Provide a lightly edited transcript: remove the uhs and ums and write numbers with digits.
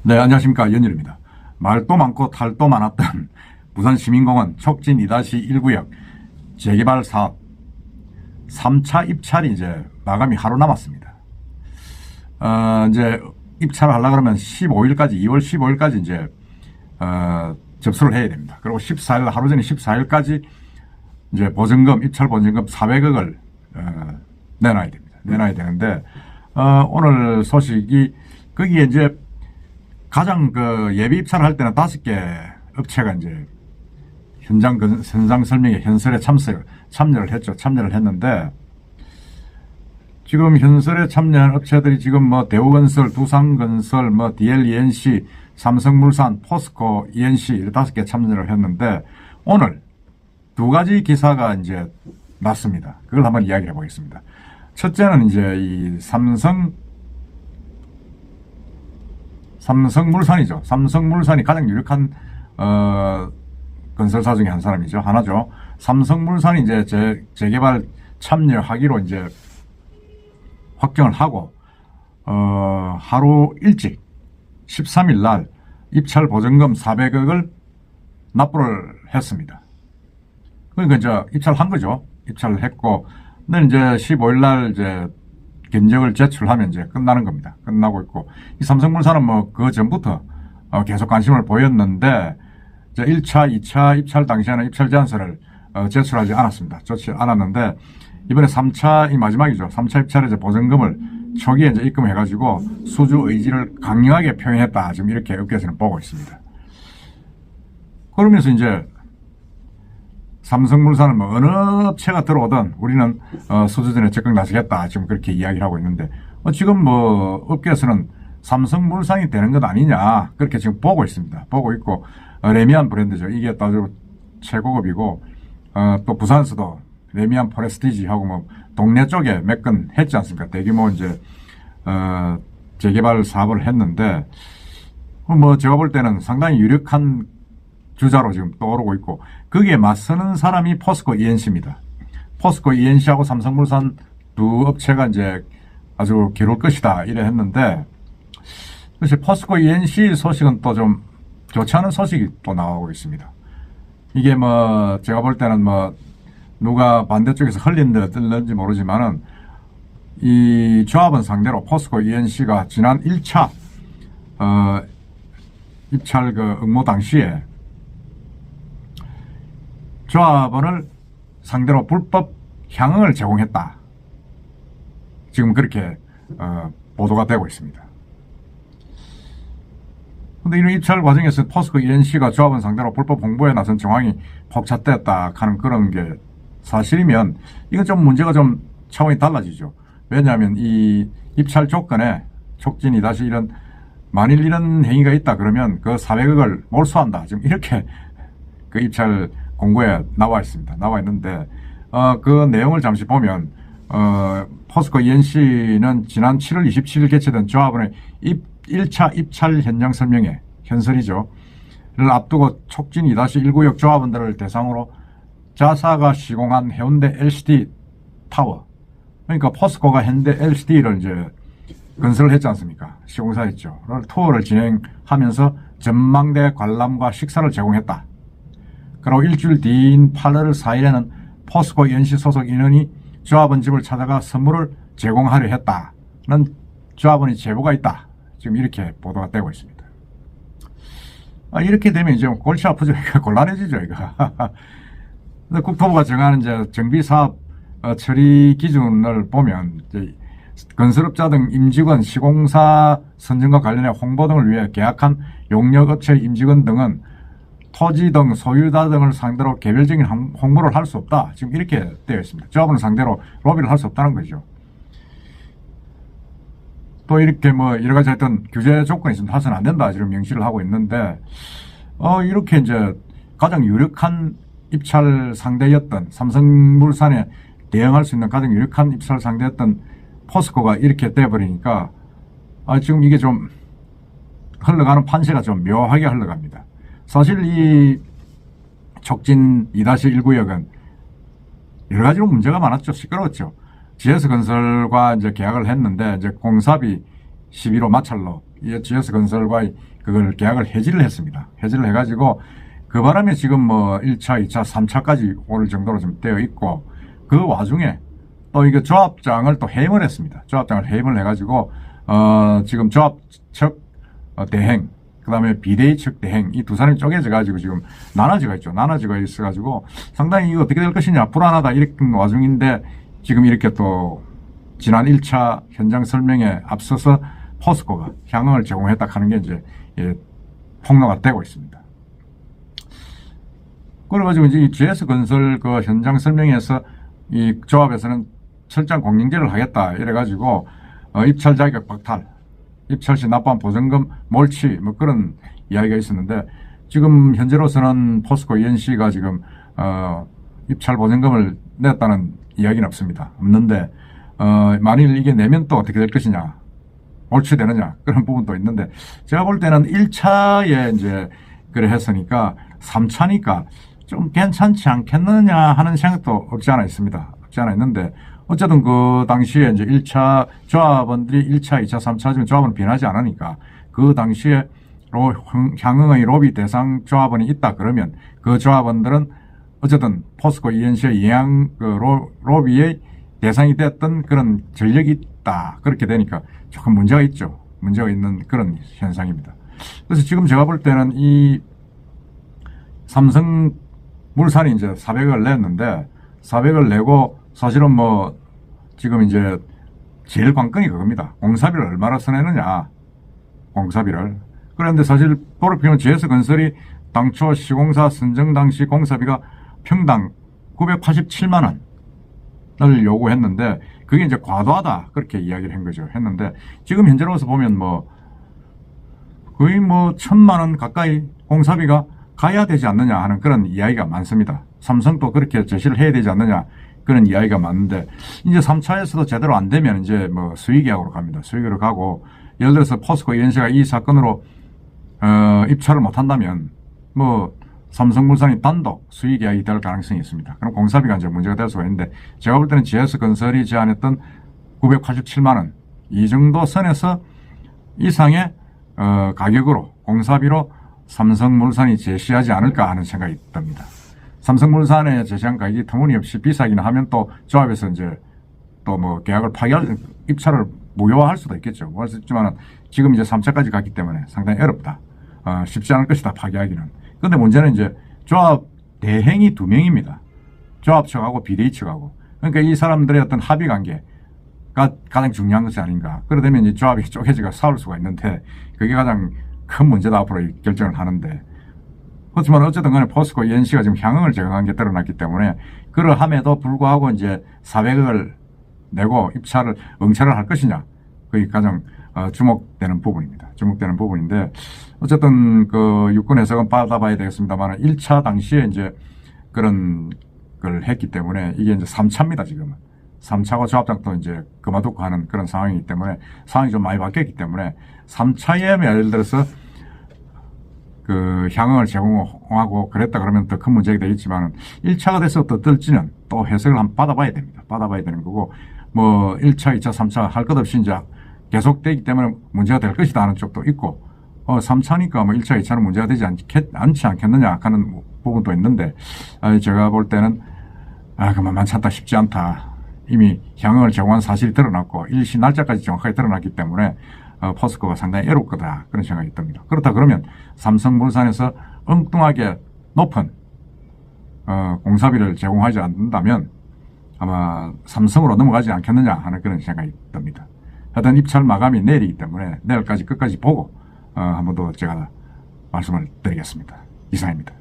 네, 안녕하십니까. 연일입니다. 말도 많고 탈도 많았던 부산시민공원 촉진 2-1구역 재개발 사업 3차 입찰이 이제 마감이 하루 남았습니다. 이제 입찰을 하려고 그러면 15일까지, 2월 15일까지 이제, 접수를 해야 됩니다. 그리고 14일, 하루 전에 14일까지 이제 보증금, 입찰 보증금 400억을, 내놔야 됩니다. 내놔야 되는데, 오늘 소식이 거기에 이제 가장 예비 입찰을 할 때는 5개 업체가 이제 현장 설명회 현설에 참여를 했죠. 참여를 했는데, 지금 현설에 참여한 업체들이 지금 뭐 대우건설, 두산건설, 뭐 DLENC, 삼성물산, 포스코, ENC 5개 참여를 했는데, 오늘 2가지 기사가 이제 났습니다. 그걸 한번 이야기해 보겠습니다. 첫째는 이제 이 삼성물산이죠. 삼성물산이 가장 유력한, 건설사 중에 한 사람이죠. 하나죠. 삼성물산이 이제 재개발 참여하기로 이제 확정을 하고, 하루 일찍 13일 날 입찰 보증금 400억을 납부를 했습니다. 그러니까 이제 입찰한 거죠. 입찰을 했고, 근데 이제 15일 날 이제 견적을 제출하면 이제 끝나는 겁니다. 끝나고 있고, 이 삼성물산은 뭐 그 전부터 계속 관심을 보였는데, 1차, 2차 입찰 당시에는 입찰 제안서를 제출하지 않았습니다. 좋지 않았는데, 이번에 3차, 이 마지막이죠. 3차 입찰에 이제 보증금을 초기에 이제 입금해가지고 수주 의지를 강력하게 표현했다. 지금 이렇게 업계에서는 보고 있습니다. 그러면서 이제 삼성물산은 뭐 어느 업체가 들어오든 우리는 수주전에 적극 나서겠다. 지금 그렇게 이야기를 하고 있는데, 지금 뭐 업계에서는 삼성물산이 되는 것 아니냐. 그렇게 지금 보고 있습니다. 보고 있고, 레미안 브랜드죠. 이게 아주 최고급이고, 또 부산에서도 레미안 포레스티지하고 뭐 동네 쪽에 몇 건 했지 않습니까? 대규모 이제 재개발 사업을 했는데, 뭐 제가 볼 때는 상당히 유력한 주자로 지금 떠오르고 있고, 거기에 맞서는 사람이 포스코 ENC입니다. 포스코 ENC하고 삼성물산 두 업체가 이제 아주 겨룰 것이다 이래 했는데, 그래서 포스코 ENC 소식은 또 좀 좋지 않은 소식이 또 나오고 있습니다. 이게 뭐 제가 볼 때는 뭐 누가 반대쪽에서 흘린 데 뜰는지 모르지만은, 이 조합원 상대로 포스코 ENC가 지난 1차 입찰 응모 당시에 조합원을 상대로 불법 향응을 제공했다. 지금 그렇게 보도가 되고 있습니다. 근데 이런 입찰 과정에서 포스코 ENC가 조합원 상대로 불법 홍보에 나선 정황이 폭착됐다 하는 그런 게 사실이면, 이건 좀 문제가 좀 차원이 달라지죠. 왜냐하면 이 입찰 조건에 촉진 2-1은 만일 이런 행위가 있다 그러면 그 400억을 몰수한다. 지금 이렇게 그 입찰 공고에 나와 있습니다. 나와 있는데, 그 내용을 잠시 보면, 포스코 ENC는 지난 7월 27일 개최된 조합원의 1차 입찰 현장 설명회, 현설이죠. 를 앞두고 촉진 2-1구역 조합원들을 대상으로 자사가 시공한 해운대 LCD 타워, 그러니까 포스코가 현대 LCD를 이제 건설을 했지 않습니까? 시공사했죠. 투어를 진행하면서 전망대 관람과 식사를 제공했다. 그리고 일주일 뒤인 8월 4일에는 포스코 ENC 소속 인원이 조합원 집을 찾아가 선물을 제공하려 했다는 조합원의 제보가 있다. 지금 이렇게 보도가 되고 있습니다. 이렇게 되면 이제 골치 아프죠. 곤란해지죠, 이거. 국토부가 정하는 이제 정비사업 처리 기준을 보면, 이제 건설업자 등 임직원, 시공사 선정과 관련해 홍보 등을 위해 계약한 용역업체 임직원 등은 토지 등 소유자 등을 상대로 개별적인 홍보를 할 수 없다. 지금 이렇게 되어 있습니다. 조합원을 상대로 로비를 할 수 없다는 거죠. 또 이렇게 뭐 여러 가지 하여튼 규제 조건이 있으면 해서는 안 된다. 지금 명시를 하고 있는데, 이렇게 이제 가장 유력한 입찰 상대였던 삼성물산에 대응할 수 있는 가장 유력한 입찰 상대였던 포스코가 이렇게 돼버리니까, 지금 이게 좀 흘러가는 판세가 좀 묘하게 흘러갑니다. 사실 이 촉진 2-1구역은 여러 가지로 문제가 많았죠. 시끄러웠죠. GS건설과 이제 계약을 했는데, 이제 공사비 12로 마찰로 GS건설과의 그걸 계약을 해지를 했습니다. 해지를 해가지고 그 바람에 지금 뭐 1차, 2차, 3차까지 올 정도로 좀 되어 있고, 그 와중에 또 이게 조합장을 또 해임을 했습니다. 조합장을 해임을 해가지고 지금 조합 측 대행, 그 다음에 비대위 측 대행, 이 두 사람이 쪼개져 가지고 지금 나눠지가 있죠. 나눠지가 있어가지고 상당히 이거 어떻게 될 것이냐, 불안하다, 이런 와중인데 지금 이렇게 또 지난 1차 현장 설명에 앞서서 포스코가 향응을 제공했다 하는 게 이제 폭로가 되고 있습니다. 그래가지고 이제 이 GS건설 그 현장 설명에서 이 조합에서는 철저한 공정제를 하겠다 이래가지고 입찰 자격 박탈, 입찰 시 납부한 보증금 몰취 뭐 그런 이야기가 있었는데, 지금 현재로서는 포스코 ENC가 지금 입찰 보증금을 냈다는 이야기는 없습니다. 없는데 만일 이게 내면 또 어떻게 될 것이냐, 몰취되느냐, 그런 부분도 있는데, 제가 볼 때는 1차에 이제 그래 했으니까 3차니까 좀 괜찮지 않겠느냐 하는 생각도 없지 않아 있습니다. 없지 않아 있는데, 어쨌든 그 당시에 이제 1차 조합원들이 1차, 2차, 3차 지금 조합은 변하지 않으니까 그 당시에 향응의 로비 대상 조합원이 있다 그러면 그 조합원들은 어쨌든 포스코 ENC의 예양 그 로비의 대상이 됐던 그런 전력이 있다. 그렇게 되니까 조금 문제가 있죠. 문제가 있는 그런 현상입니다. 그래서 지금 제가 볼 때는 이 삼성물산이 이제 400을 냈는데, 400을 내고 사실은 뭐 지금 이제 제일 관건이 그겁니다. 공사비를 얼마나 써내느냐, 공사비를. 그런데 사실 돌이켜보면 GS건설이 당초 시공사 선정 당시 공사비가 평당 987만 원을 요구했는데 그게 이제 과도하다 그렇게 이야기를 한 거죠. 했는데 지금 현재로서 보면 뭐 거의 뭐 1,000만 원 가까이 공사비가 가야 되지 않느냐 하는 그런 이야기가 많습니다. 삼성도 그렇게 제시를 해야 되지 않느냐 그런 이야기가 많은데, 이제 3차에서도 제대로 안 되면 이제 뭐 수의계약으로 갑니다. 수의계로 가고, 예를 들어서 포스코 ENC가 이 사건으로 입찰을 못 한다면 뭐 삼성물산이 단독 수의계약이 될 가능성이 있습니다. 그럼 공사비가 이제 문제가 될 수가 있는데, 제가 볼 때는 GS건설이 제안했던 987만 원 이 정도 선에서 이상의 가격으로 공사비로 삼성물산이 제시하지 않을까 하는 생각이 듭니다. 삼성물산에 제시한 가격이 터무니없이 비싸기는 하면 또 조합에서 이제 또 뭐 계약을 입찰을 무효화할 수도 있겠죠. 할 수 있지만 지금 이제 3차까지 갔기 때문에 상당히 어렵다. 쉽지 않을 것이다, 파기하기는. 근데 문제는 이제 조합 대행이 2명입니다. 조합 측하고 비대위 측하고. 그러니까 이 사람들의 어떤 합의 관계가 가장 중요한 것이 아닌가. 그러다 보면 이 조합이 쪼개지가 싸울 수가 있는데, 그게 가장 큰 문제다 앞으로 결정을 하는데. 그렇지만 어쨌든 간에 포스코 ENC가 지금 향응을 제공한 게 드러났기 때문에, 그러함에도 불구하고 이제 400억을 내고 응찰을 할 것이냐. 그게 가장 주목되는 부분입니다. 주목되는 부분인데, 어쨌든 그 유권 해석은 받아봐야 되겠습니다만 1차 당시에 이제 그런 걸 했기 때문에 이게 이제 3차입니다, 지금은. 3차고 조합장도 이제 그만두고 하는 그런 상황이기 때문에 상황이 좀 많이 바뀌었기 때문에 3차에 예를 들어서 그 향응을 제공하고 그랬다 그러면 더 큰 문제가 되겠지만 1차가 돼서 어떨지는 또 해석을 한번 받아봐야 됩니다. 받아봐야 되는 거고, 뭐 1차, 2차, 3차 할 것 없이 이제 계속되기 때문에 문제가 될 것이다 하는 쪽도 있고, 3차니까 뭐 1차, 2차는 문제가 되지 않지 않겠느냐 하는 부분도 있는데, 제가 볼 때는 그만만 참다 쉽지 않다. 이미 향응을 제공한 사실이 드러났고 일시 날짜까지 정확하게 드러났기 때문에 포스코가 상당히 애로울 거다, 그런 생각이 듭니다. 그렇다 그러면 삼성물산에서 엉뚱하게 높은 공사비를 제공하지 않는다면 아마 삼성으로 넘어가지 않겠느냐 하는 그런 생각이 듭니다. 하여튼 입찰 마감이 내일이기 때문에 내일까지 끝까지 보고 한 번 더 제가 말씀을 드리겠습니다. 이상입니다.